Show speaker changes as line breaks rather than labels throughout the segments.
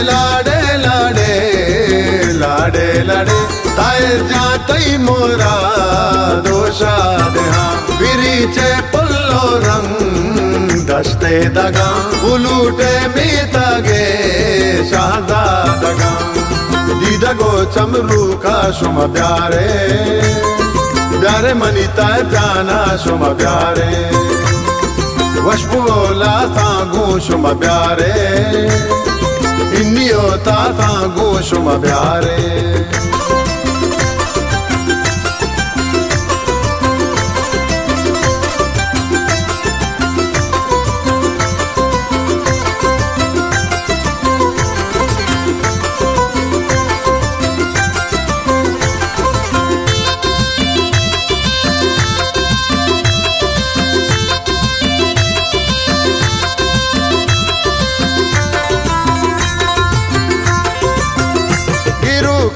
लाडे लाडे लाडे लाडे ताए जातई मोरा दोषा देहा विरीचे पुल्लो रंग दस्ते दगा उलूटे मीतागे शादा दगा दीदगो चमरू का शुम प्यारे प्यारे मनीता जाना शुम प्यारे वशपुला तागू शुम प्यारे इन्नियो तागू शुम प्यारे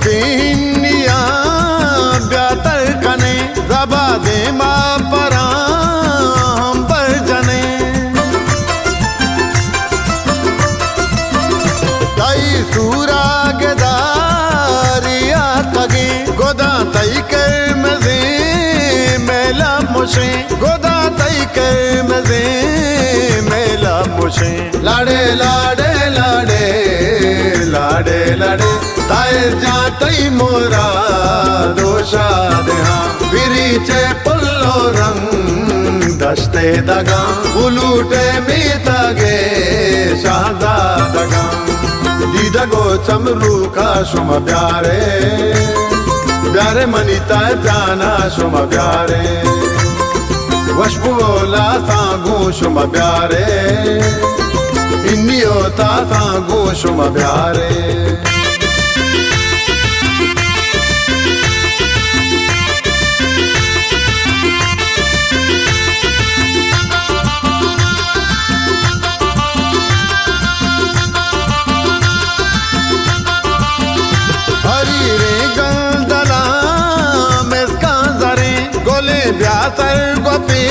पिनिया ब्यातर कने रबा दे माँ पराम पर जने तई सूरा गदारिया कगे गोदा तई कर मजे मेला मुशे गोदा तई कर मजे मेला मुशे लाडे लाडे लाडे लाडे लाडे ताए जातई मोरा दोषा देहा विरीचे पुल्लो रंग दस्ते दगा उलूटे मीतागे शादा दगा दीदगो चमरू का शुम प्यारे प्यारे मनीता जाना शुम प्यारे वशपुला तागू शुम प्यारे इन्नियो तागू शुम प्यारे ब्यातर गोपी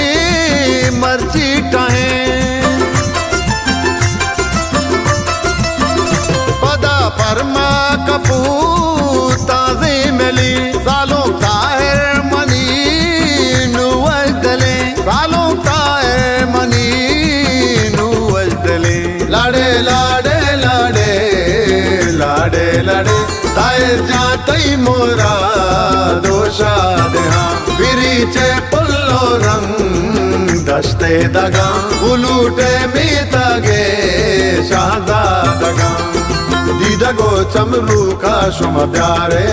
मर्ची टाहे पदा परमा कपूता से मिली सालों ताहिर मनी नुवज दले सालों ताहिर मनी नुवज दले लाडे लाडे लाडे लाडे लाडे ताए जातई मोरा दोषा देहा विरीचे पुल्लो रंग दस्ते दगा उलूटे मीतागे शादा दगा दीदगो चमरू का शुम प्यारे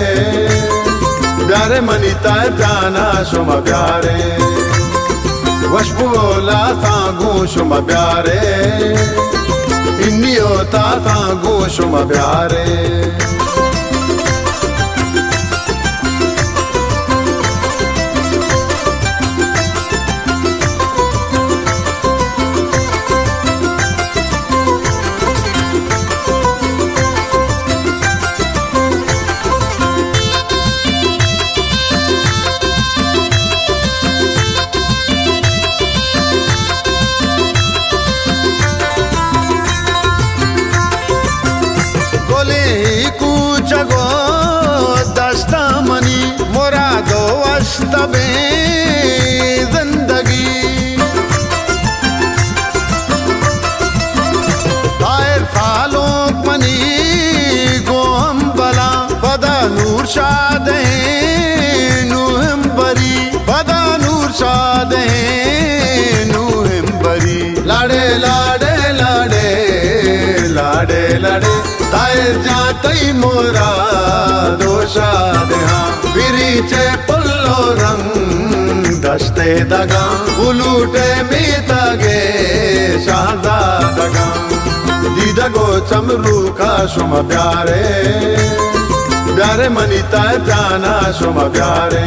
प्यारे मनीता जाना शुम प्यारे वशपुला तागू शुम प्यारे इन्नियो तागू शुम प्यारे जगो दस्ता मनी मोरा दो अस्तबे जिंदगी तायर फालों मनी गो हम बला बदा नूर शादे नूहम बरी बदा नूर शादे नूहम बरी लाडे लाडे लाडे लाडे लाडे ताए जातई मोरा दोषा देहा विरीचे पुल्लो रंग दस्ते दगा उलूटे मीतागे शादा दगा दीदगो चमरू का शुम प्यारे प्यारे मनीता जाना शुम प्यारे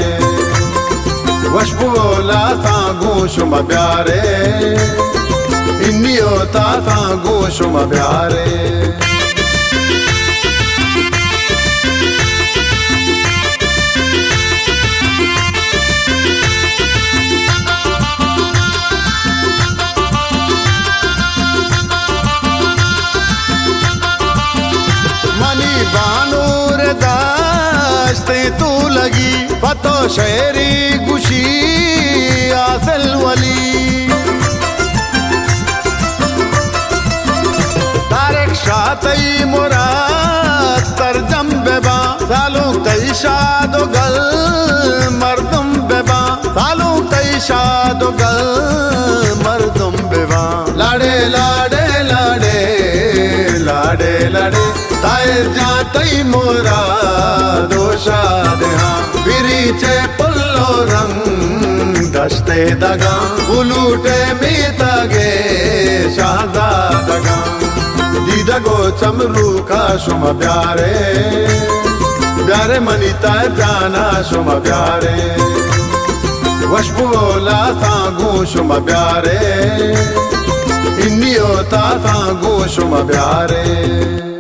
वशपुला तागू शुम प्यारे इन्नियो तागू शुम प्यारे तो शेरी गुशी आसल वली तारिक शातई मुराद तरजम बेबा सालू कई शादो गल मर्दम बेबा सालू कई शादो गल मर्दम बेबा लाडे लाडे लाडे लाडे लाडे तायर जातई मोरा दोषा देहा बिरीचे पुल्लो रंग दस्ते दगा उलूटे मीतागे शादा दगा दीदगो चमरू का शुम प्यारे प्यारे मनीता जाना शुम प्यारे वशबोला तागू शुम प्यारे इन्नियो ता तागू शुम प्यारे।